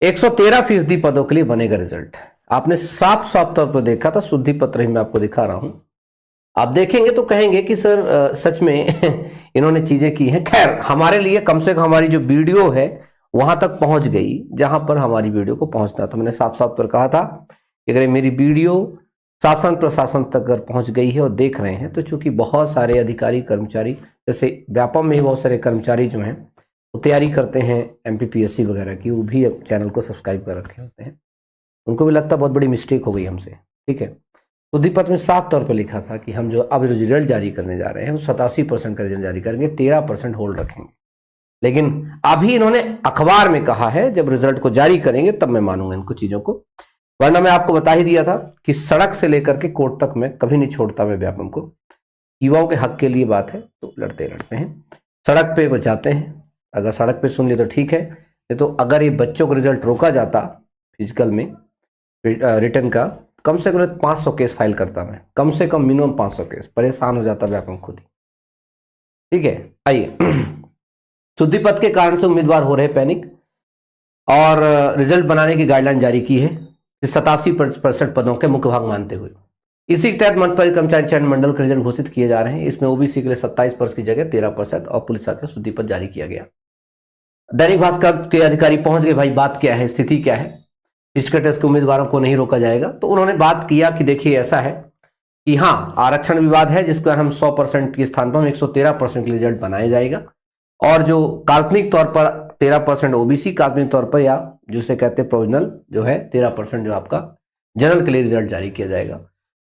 113% पदों के लिए बनेगा रिजल्ट। आपने साफ साफ तौर पर देखा था, शुद्धि पत्र ही मैं आपको दिखा रहा हूं। आप देखेंगे तो कहेंगे कि सर सच में इन्होंने चीजें की हैं। खैर, हमारे लिए कम से कम हमारी जो वीडियो है वहां तक पहुंच गई जहां पर हमारी वीडियो को पहुंचना था। मैंने साफ साफ पर कहा था कि अगर मेरी वीडियो शासन प्रशासन तक अगर पहुंच गई है और देख रहे हैं, तो चूंकि बहुत सारे अधिकारी कर्मचारी, जैसे व्यापम में ही बहुत सारे कर्मचारी जो हैं वो तैयारी करते हैं MPPSC वगैरह की, वो भी चैनल को सब्सक्राइब कर रखे होते हैं, उनको भी लगता है बहुत बड़ी मिस्टेक हो गई हमसे। ठीक है, शुद्धिपत्र में साफ तौर पर लिखा था कि हम जो अब रिजल्ट जारी करने जा रहे हैं वो 87% का रिजल्ट जारी करेंगे, 13% होल्ड रखेंगे। लेकिन अभी इन्होंने अखबार में कहा है जब रिजल्ट को जारी करेंगे तब मैं मानूंगा इनको चीजों को, वरना मैं आपको बता ही दिया था कि सड़क से लेकर के कोर्ट तक मैं कभी नहीं छोड़ता मैं व्यापम को। युवाओं के हक के लिए बात है तो लड़ते लड़ते हैं, सड़क पे जाते हैं। अगर सड़क पे सुन लिए तो ठीक है, नहीं तो अगर ये बच्चों को रिजल्ट रोका जाता फिजिकल में रिटर्न का, कम से कम 500 केस फाइल करता मैं, कम से कम मिनिमम 500 केस, परेशान हो जाता व्यापम खुद ही। ठीक है, आइए शुद्धिपत्र के कारण से उम्मीदवार हो रहे पैनिक और रिजल्ट बनाने की गाइडलाइन जारी की है 87% पदों के मुख्य भाग मानते हुए। इसी के तहत मंडल कर्मचारी चयन मंडल के रिजल्ट घोषित किए जा रहे हैं। इसमें ओबीसी के लिए 27% की जगह 13% और पुलिस से शुद्धिपत्र जारी किया गया। दैनिक भास्कर के अधिकारी पहुंच गए, भाई बात क्या है, स्थिति क्या है, फिजिकल टेस्ट के उम्मीदवारों को नहीं रोका जाएगा। तो उन्होंने बात किया कि देखिए ऐसा है कि हाँ, आरक्षण विवाद है जिस पर हम 100% के स्थान पर हम 113% के रिजल्ट बनाया जाएगा, और जो काल्पनिक तौर पर 13% ओबीसी, काल्पनिक तौर पर या जिसे कहते हैं प्रोविजनल जो है 13% जो आपका जनरल के लिए रिजल्ट जारी किया जाएगा,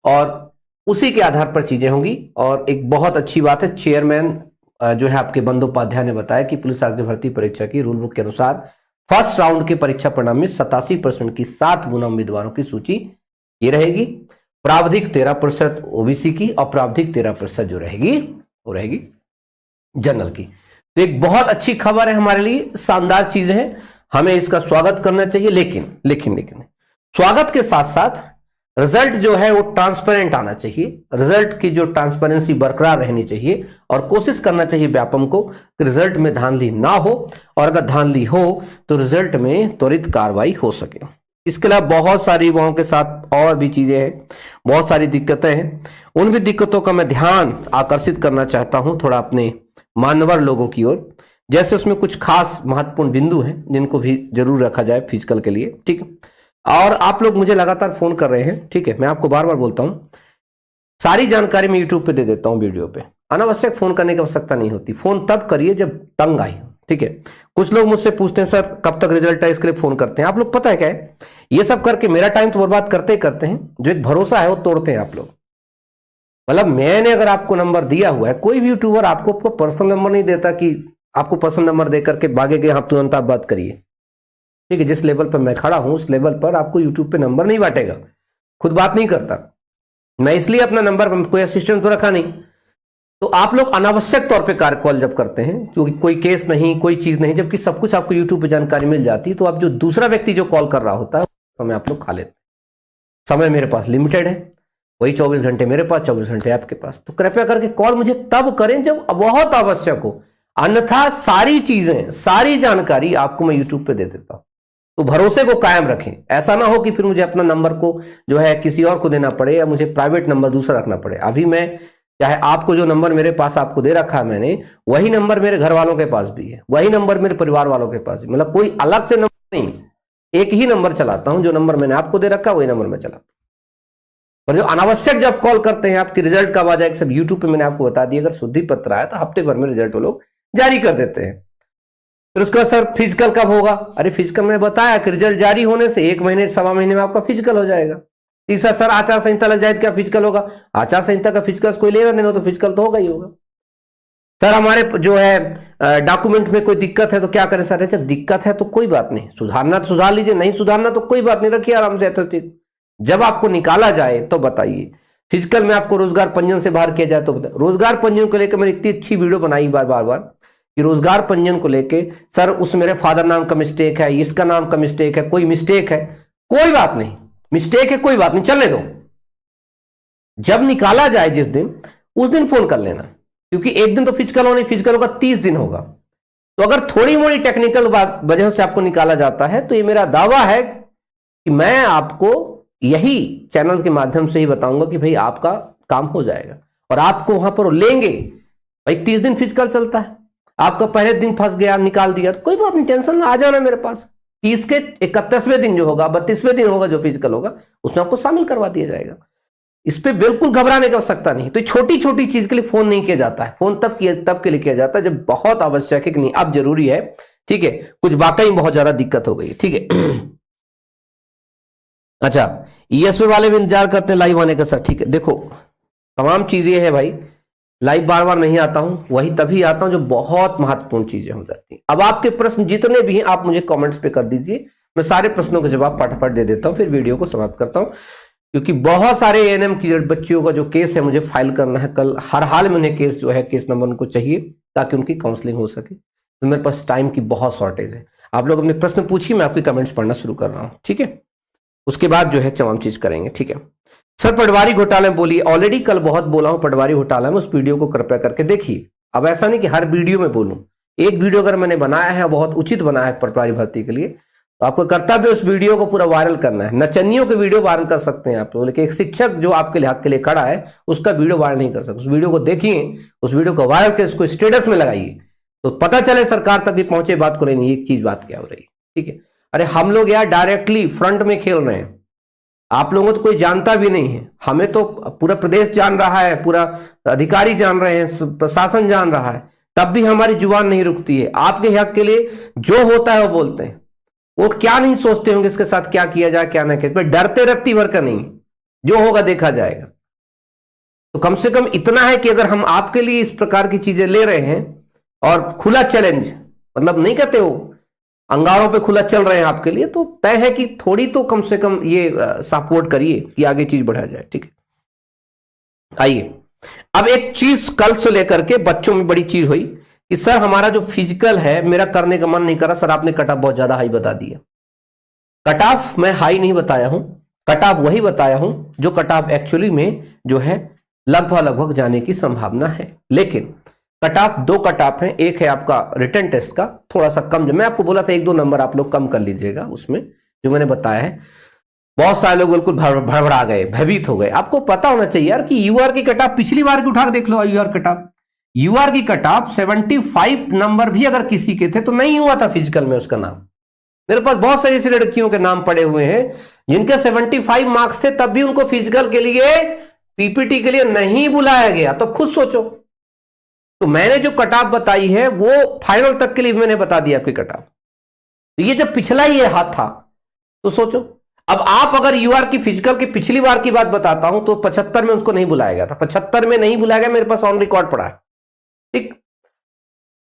और उसी के आधार पर चीजें होंगी। और एक बहुत अच्छी बात है, चेयरमैन जो है आपके बंदोपाध्याय ने बताया कि पुलिस आरक्षक भर्ती परीक्षा की रूल बुक के अनुसार फर्स्ट राउंड के परीक्षा परिणाम में 87% की 7 गुना उम्मीदवारों की सूची ये रहेगी। प्रावधिक 13% ओबीसी की और प्रावधिक 13% जो रहेगी वो रहेगी जनरल की। तो एक बहुत अच्छी खबर है हमारे लिए, शानदार चीज है, हमें इसका स्वागत करना चाहिए। लेकिन लेकिन लेकिन स्वागत के साथ साथ रिजल्ट जो है वो ट्रांसपेरेंट आना चाहिए, रिजल्ट की जो ट्रांसपेरेंसी बरकरार रहनी चाहिए, और कोशिश करना चाहिए व्यापम को कि रिजल्ट में धांधली ना हो, और अगर धांधली हो तो रिजल्ट में त्वरित कार्रवाई हो सके। इसके अलावा बहुत सारी युवाओं के साथ और भी चीजें हैं, बहुत सारी दिक्कतें हैं, उन भी दिक्कतों का मैं ध्यान आकर्षित करना चाहता हूं थोड़ा अपने मान्यवर लोगों की ओर। जैसे उसमें कुछ खास महत्वपूर्ण बिंदु हैं जिनको भी जरूर रखा जाए फिजिकल के लिए। ठीक है, और आप लोग मुझे लगातार फोन कर रहे हैं। ठीक है, मैं आपको बार बार बोलता हूं, सारी जानकारी मैं यूट्यूब पे दे देता हूं वीडियो पे, अनावश्यक फोन करने की आवश्यकता नहीं होती। फोन तब करिए जब तंग आई। ठीक है, कुछ लोग मुझसे पूछते हैं सर कब तक रिजल्ट है, इसके लिए फोन करते हैं। आप लोग पता है क्या है, ये सब करके मेरा टाइम तो बर्बाद करते ही करते हैं, जो एक भरोसा है वो तोड़ते हैं आप लोग। मतलब मैंने अगर आपको नंबर दिया हुआ है, कोई भी यूट्यूबर आपको पर्सनल नंबर नहीं देता कि आपको पर्सनल नंबर देकर के भागे गए आप तुरंत आप बात करिए। ठीक है, जिस लेवल पर मैं खड़ा हूं उस लेवल पर आपको यूट्यूब पे नंबर नहीं बांटेगा, खुद बात नहीं करता मैं, इसलिए अपना नंबर कोई असिस्टेंट तो रखा नहीं। तो आप लोग अनावश्यक तौर पे कॉल जब करते हैं, क्योंकि कोई केस नहीं, कोई चीज नहीं, जबकि सब कुछ आपको यूट्यूब पे जानकारी मिल जाती है, तो आप जो दूसरा व्यक्ति जो कॉल कर रहा होता है समय आप लोग खा लेते हैं। समय मेरे पास लिमिटेड है, वही 24 घंटे मेरे पास, 24 घंटे आपके पास। तो कृपया करके कॉल मुझे तब करें जब बहुत आवश्यक हो, अन्यथा सारी चीजें, सारी जानकारी आपको मैं यूट्यूब पे दे देता हूं। तो भरोसे को कायम रखें, ऐसा ना हो कि फिर मुझे अपना नंबर को जो है किसी और को देना पड़े, या मुझे प्राइवेट नंबर दूसरा रखना पड़े। अभी मैं चाहे आपको जो नंबर मेरे पास आपको दे रखा है मैंने, वही नंबर मेरे घर वालों के पास भी है, वही नंबर मेरे परिवार वालों के पास भी, मतलब कोई अलग से नंबर नहीं, एक ही नंबर चलाता हूं। जो नंबर मैंने आपको दे रखा है वही नंबर मैं चलाता हूं। पर जो अनावश्यक जब कॉल करते हैं आपकी रिजल्ट कब आ जाएगा, सब यूट्यूब पे मैंने आपको बता दिया। अगर शुद्धि पत्र आया तो हफ्ते भर में रिजल्ट वो लोग जारी कर देते हैं। फिर उसके बाद सर फिजिकल कब होगा, अरे फिजिकल मैंने बताया कि रिजल्ट जारी होने से 1 महीने 1.25 महीने में आपका फिजिकल हो जाएगा। तीसरा सर आचार संहिता लग जाए तो क्या फिजिकल होगा, आचार संहिता का फिजिकल कोई लेना देना तो फिजिकल तो होगा ही होगा। सर हमारे जो है डॉक्यूमेंट में कोई दिक्कत है तो क्या करें, सर जब दिक्कत है तो कोई बात नहीं, सुधारना तो सुधार लीजिए, नहीं सुधारना तो कोई बात नहीं, रखिए आराम से यथोचित। जब आपको निकाला जाए तो बताइए। फिजिकल में आपको रोजगार पंजीयन से बाहर किया जाए तो बताइए। रोजगार पंजीयन को लेकर मैंने इतनी अच्छी वीडियो बनाई बार बार कि रोजगार पंजीयन को लेके सर उस मेरे फादर नाम का मिस्टेक है, इसका नाम का मिस्टेक है, कोई मिस्टेक है, कोई बात नहीं, मिस्टेक है कोई बात नहीं, चलने दो। जब निकाला जाए जिस दिन, उस दिन फोन कर लेना, क्योंकि एक दिन तो फिजिकल होगा, 30 दिन होगा। तो अगर थोड़ी मोड़ी टेक्निकल वजह से आपको निकाला जाता है तो ये मेरा दावा है कि मैं आपको यही चैनल के माध्यम से ही बताऊंगा कि भाई आपका काम हो जाएगा और आपको वहां पर लेंगे। भाई 30 दिन फिजिकल चलता है, आपका पहले दिन फंस गया, निकाल दिया तो कोई बात नहीं, टेंशन आ जाना मेरे पास। 30 के 31वें दिन जो होगा, 32वें दिन होगा जो फिजिकल होगा, उसमें आपको शामिल करवा दिया जाएगा। इस पे बिल्कुल घबराने की आवश्यकता नहीं। तो छोटी छोटी चीज के लिए फोन नहीं किया जाता है, फोन तब के लिए किया जाता है जब बहुत आवश्यक है कि नहीं अब जरूरी है, ठीक है, कुछ वाकई बहुत ज्यादा दिक्कत हो गई, ठीक है। अच्छा, ईएसपी वाले भी इंतजार करते हैं लाइव आने का सर, ठीक है। देखो तमाम चीजें है भाई, लाइव बार बार नहीं आता हूं, वही तभी आता हूं जो बहुत महत्वपूर्ण चीजें हो जाती हैं। अब आपके प्रश्न जितने भी हैं आप मुझे कमेंट्स पे कर दीजिए, मैं सारे प्रश्नों का जवाब फटाफट दे देता हूं, फिर वीडियो को समाप्त करता हूं। क्योंकि बहुत सारे एएनएम की बच्चियों का जो केस है मुझे फाइल करना है कल, हर हाल में उन्हें केस जो है केस नंबर उनको चाहिए ताकि उनकी काउंसलिंग हो सके। तो मेरे पास टाइम की बहुत शॉर्टेज है। आप लोग अपने प्रश्न पूछिए, मैं आपके कमेंट्स पढ़ना शुरू कर रहा हूं, ठीक है। उसके बाद जो है तमाम चीज करेंगे, ठीक है। सर पटवारी घोटाले में बोलिए, ऑलरेडी कल बहुत बोला हूं पटवारी घोटाला में, उस वीडियो को कृपया करके देखिए। अब ऐसा नहीं कि हर वीडियो में बोलूं, एक वीडियो अगर मैंने बनाया है बहुत उचित बनाया है पटवारी भर्ती के लिए, तो आपको कर्तव्य उस वीडियो को पूरा वायरल करना है। नचनियों के वीडियो वायरल कर सकते हैं आप लोग, लेकिन एक शिक्षक जो आपके लिए हक के लिए खड़ा है उसका वीडियो वायरल नहीं कर सकते। उस वीडियो को देखिए, उस वीडियो को वायरल करके उसको स्टेटस में लगाइए तो पता चले सरकार तक भी पहुंचे बात को, नहीं एक चीज बात क्या हो रही है, ठीक है। अरे हम लोग यार डायरेक्टली फ्रंट में खेल रहे हैं, आप लोगों को तो कोई जानता भी नहीं है, हमें तो पूरा प्रदेश जान रहा है, पूरा अधिकारी जान रहे हैं, प्रशासन जान रहा है, तब भी हमारी जुबान नहीं रुकती है। आपके हक के लिए जो होता है वो बोलते हैं, वो क्या नहीं सोचते होंगे इसके साथ क्या किया जाए क्या ना किया, डरते रत्ती भर का नहीं, जो होगा देखा जाएगा। तो कम से कम इतना है कि अगर हम आपके लिए इस प्रकार की चीजें ले रहे हैं और खुला चैलेंज, मतलब नहीं कहते हो अंगारों पे खुला चल रहे हैं आपके लिए, तो तय है कि थोड़ी तो कम से कम ये सपोर्ट करिए कि आगे चीज बढ़ा जाए, ठीक है। आइए अब एक चीज कल से लेकर के बच्चों में बड़ी चीज हुई कि सर हमारा जो फिजिकल है मेरा करने का मन नहीं कर रहा, सर आपने कट ऑफ बहुत ज्यादा हाई बता दिया। कट ऑफ मैं हाई नहीं बताया हूं, कट ऑफ वही बताया हूं जो कट ऑफ एक्चुअली में जो है लगभग जाने की संभावना है। लेकिन कट ऑफ दो कट ऑफ है, एक है आपका रिटन टेस्ट का थोड़ा सा कम, जो मैं आपको बोला था 1-2 नंबर आप लोग कम कर लीजिएगा उसमें जो मैंने बताया है। बहुत सारे लोग बिल्कुल भड़बड़ा गए, भयभीत हो गए। आपको पता होना चाहिए यार कि यूआर की कट ऑफ पिछली बार की उठा के देख लो, यूआर की कट ऑफ 75 नंबर भी अगर किसी के थे तो नहीं हुआ था फिजिकल में उसका नाम। मेरे पास बहुत सारी ऐसी लड़कियों के नाम पड़े हुए हैं जिनके 75 मार्क्स थे तब भी उनको फिजिकल के लिए पीपीटी के लिए नहीं बुलाया गया। तो खुद सोचो, तो मैंने जो कट ऑफ बताई है वो फाइनल तक के लिए मैंने बता दिया आपकी कट ऑफ। तो ये जब पिछला ही हाथ था तो सोचो, अब आप अगर यूआर की फिजिकल की पिछली बार की बात बताता हूं तो 75 में उसको नहीं बुलाया गया था, 75 में नहीं बुलाया गया, मेरे पास ऑन रिकॉर्ड पड़ा है, ठीक।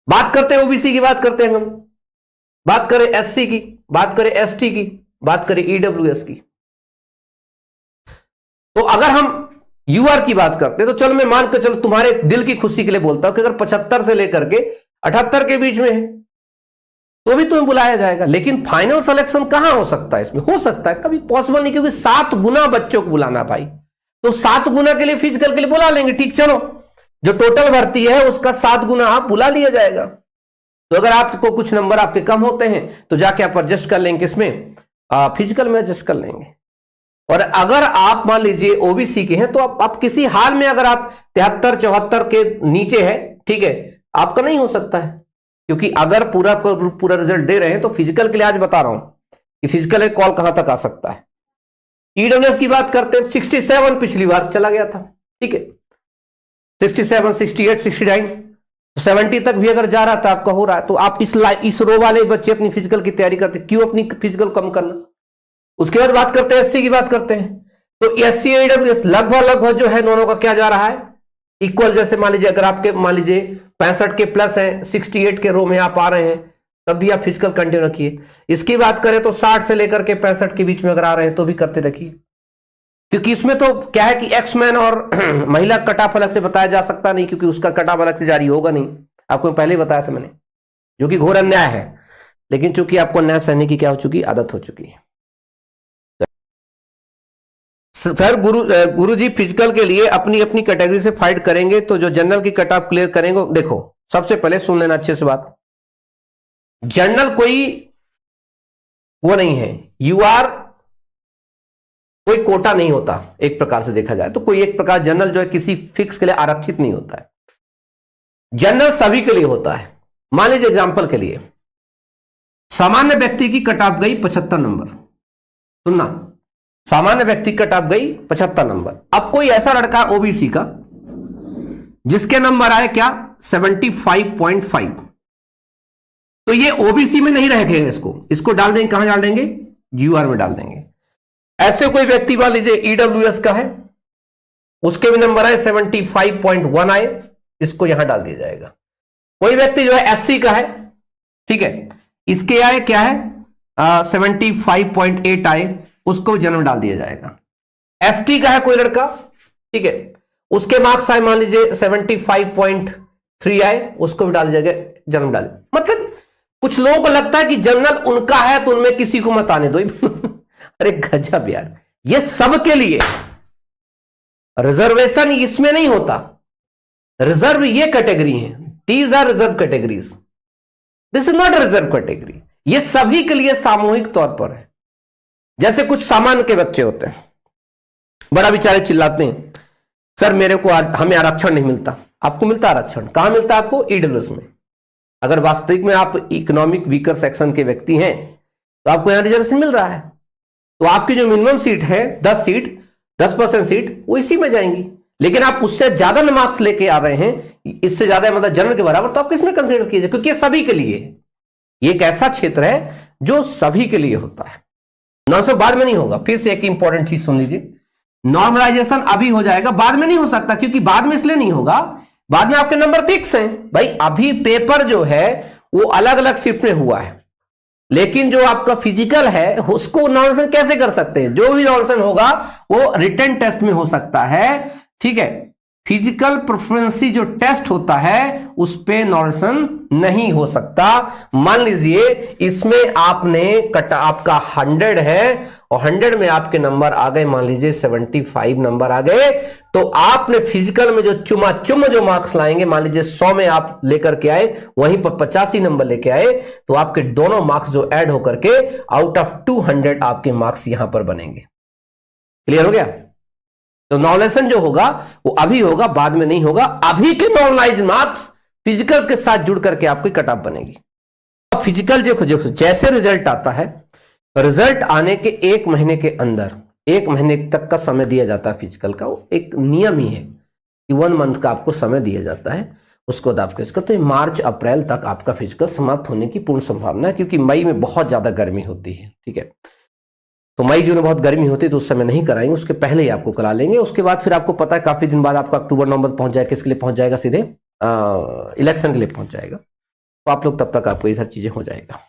बात करते हैं ओबीसी की, बात करते हैं हम, बात करें एससी की, बात करें एसटी की, बात करें ईडब्ल्यूएस की। तो अगर हम यूआर की बात करते हैं तो चलो मैं मान के चलो तुम्हारे दिल की खुशी के लिए बोलता हूं कि अगर 75 से लेकर के 78 के बीच में है तो भी तुम्हें बुलाया जाएगा। लेकिन फाइनल सिलेक्शन कहां हो सकता है इसमें? हो सकता है कभी पॉसिबल नहीं, क्योंकि 7 गुना बच्चों को बुलाना भाई, तो 7 गुना के लिए फिजिकल के लिए बुला लेंगे, ठीक, चलो जो टोटल भर्ती है उसका 7 गुना आप बुला लिया जाएगा। तो अगर आपको कुछ नंबर आपके कम होते हैं तो जाके आप एडजस्ट कर लेंगे, किसमें फिजिकल में एडजस्ट कर लेंगे। और अगर आप मान लीजिए ओबीसी के हैं तो आप किसी हाल में अगर आप 73-74 के नीचे है, ठीक है, आपका नहीं हो सकता है, क्योंकि अगर पूरा रिजल्ट दे रहे हैं तो फिजिकल के लिए आज बता रहा हूं कि फिजिकल कॉल कहां तक आ सकता है। ईडब्ल्यूएस की बात करते हैं, 67 पिछली बार चला गया था, ठीक है, 67, 68, 69, 70 तक भी अगर जा रहा था आपका हो रहा है, तो आप इस रो वाले बच्चे अपनी फिजिकल की तैयारी करते, क्यों अपनी फिजिकल कम करना। उसके बाद बात करते हैं एससी की, बात करते हैं तो एससी ईडब्ल्यूएस लगभग जो है दोनों का क्या जा रहा है इक्वल। जैसे मान लीजिए अगर आपके मान लीजिए 65 के प्लस है, 68 के रो में आप आ रहे हैं, तब भी आप फिजिकल कंटिन्यू रखिए। इसकी बात करें तो 60 से लेकर के 65 के बीच में अगर आ रहे हैं तो भी करते रखिए, क्योंकि इसमें तो क्या है कि एक्समैन और महिला कट ऑफ अलग से बताया जा सकता नहीं, क्योंकि उसका कट ऑफ अलग से जारी होगा नहीं, आपको पहले ही बताया था मैंने, जो कि घोर अन्याय है। लेकिन चूंकि आपको न्याय सहने की क्या हो चुकी, आदत हो चुकी है। सर गुरु जी फिजिकल के लिए अपनी अपनी कैटेगरी से फाइट करेंगे तो जो जनरल की कट ऑफ क्लियर करेंगे, देखो सबसे पहले सुन लेना अच्छे से बात, जनरल कोई वो नहीं है, यू आर कोई कोटा नहीं होता एक प्रकार से देखा जाए तो, कोई एक प्रकार जनरल जो है किसी फिक्स के लिए आरक्षित नहीं होता है, जनरल सभी के लिए होता है। मान लीजिए एग्जांपल के लिए सामान्य व्यक्ति की कट ऑफ गई 75 नंबर, सुनना, सामान्य व्यक्ति की कट ऑफ गई 75 नंबर। अब कोई ऐसा लड़का ओबीसी का जिसके नंबर आए क्या 75.5, तो ये ओबीसी में नहीं रहेगा, इसको डाल देंगे, कहां डाल देंगे, यूआर में डाल देंगे। ऐसे कोई व्यक्ति मान लीजिए ईडब्ल्यूएस का है, उसके भी नंबर आए 75.1 आए, इसको यहां डाल दिया जाएगा। कोई व्यक्ति जो है एससी का है, ठीक है, इसके आए क्या है 75.8 आए, उसको जन्म डाल दिया जाएगा। एसटी का है कोई लड़का, ठीक है, उसके मार्क्स आए मान लीजिए 75.3 आए, उसको भी डाल दिया जाएगा, जन्म डाल। मतलब कुछ लोगों को लगता है कि जनरल उनका है तो उनमें किसी को मत आने दो। अरे गजब यार, ये सबके लिए रिजर्वेशन इसमें नहीं होता, रिजर्व ये कैटेगरी है, these are reserve categories, this is not reserve category, ये सभी के लिए सामूहिक तौर पर है। जैसे कुछ सामान्य के बच्चे होते हैं, बड़ा बेचारे चिल्लाते हैं सर मेरे को हमें आरक्षण नहीं मिलता। आपको मिलता आरक्षण, कहां मिलता है आपको, ईडब्ल्यूएस में। अगर वास्तविक में आप इकोनॉमिक वीकर सेक्शन के व्यक्ति हैं तो आपको यहां रिजर्वेशन मिल रहा है, तो आपकी जो मिनिमम सीट है 10 सीट 10% सीट वो इसी में जाएंगी। लेकिन आप उससे ज्यादा मार्क्स लेके आ रहे हैं, इससे ज्यादा मतलब जनरल के बराबर, तो आप किसमें कंसीडर कीजिए, क्योंकि ये सभी के लिए, ये एक ऐसा क्षेत्र है जो सभी के लिए होता है। नॉर्मल बाद में नहीं होगा। फिर से एक इंपॉर्टेंट चीज सुन लीजिए, नॉर्मलाइजेशन अभी हो जाएगा, बाद में नहीं हो सकता। क्योंकि बाद में इसलिए नहीं होगा, बाद में आपके नंबर फिक्स हैं भाई। अभी पेपर जो है वो अलग अलग शिफ्ट में हुआ है, लेकिन जो आपका फिजिकल है उसको नॉर्मलाइजेशन कैसे कर सकते हैं, जो भी नॉर्मलाइजेशन होगा वो रिटन टेस्ट में हो सकता है, ठीक है। फिजिकल प्रोफिशिएंसी जो टेस्ट होता है उस पे नॉर्मलाइजेशन नहीं हो सकता। मान लीजिए इसमें आपने आपका 100 है और 100 में आपके नंबर आ गए मान लीजिए 75 नंबर आ गए, तो आपने फिजिकल में जो चुम जो मार्क्स लाएंगे, मान लीजिए 100 में आप लेकर के आए, वहीं पर 85 नंबर लेके आए, तो आपके दोनों मार्क्स जो ऐड होकर के आउट ऑफ 200 आपके मार्क्स यहां पर बनेंगे। क्लियर हो गया। तो नॉर्मलाइजेशन जो होगा वो अभी होगा, बाद में नहीं होगा। अभी के नॉर्मलाइज मार्क्स फिजिकल्स के साथ जुड़ करके आपकी कट ऑफ बनेगी। अब फिजिकल जो जैसे रिजल्ट आता है, रिजल्ट आने के 1 महीने के अंदर, 1 महीने तक का समय दिया जाता है फिजिकल का, वो एक नियम ही है कि 1 मंथ का आपको समय दिया जाता है। उसको बाद आपको इसका तो मार्च अप्रैल तक आपका फिजिकल समाप्त होने की पूर्ण संभावना है, क्योंकि मई में बहुत ज्यादा गर्मी होती है, ठीक है। तो मई जून में बहुत गर्मी होती है तो उस समय नहीं कराएंगे, उसके पहले ही आपको करा लेंगे। उसके बाद फिर आपको पता है काफी दिन बाद आपका अक्टूबर नवंबर पहुंच जाएगा, किसके लिए पहुंच जाएगा, सीधे इलेक्शन के लिए पहुंच जाएगा। तो आप लोग तब तक आपको ये सारी चीजें हो जाएगा।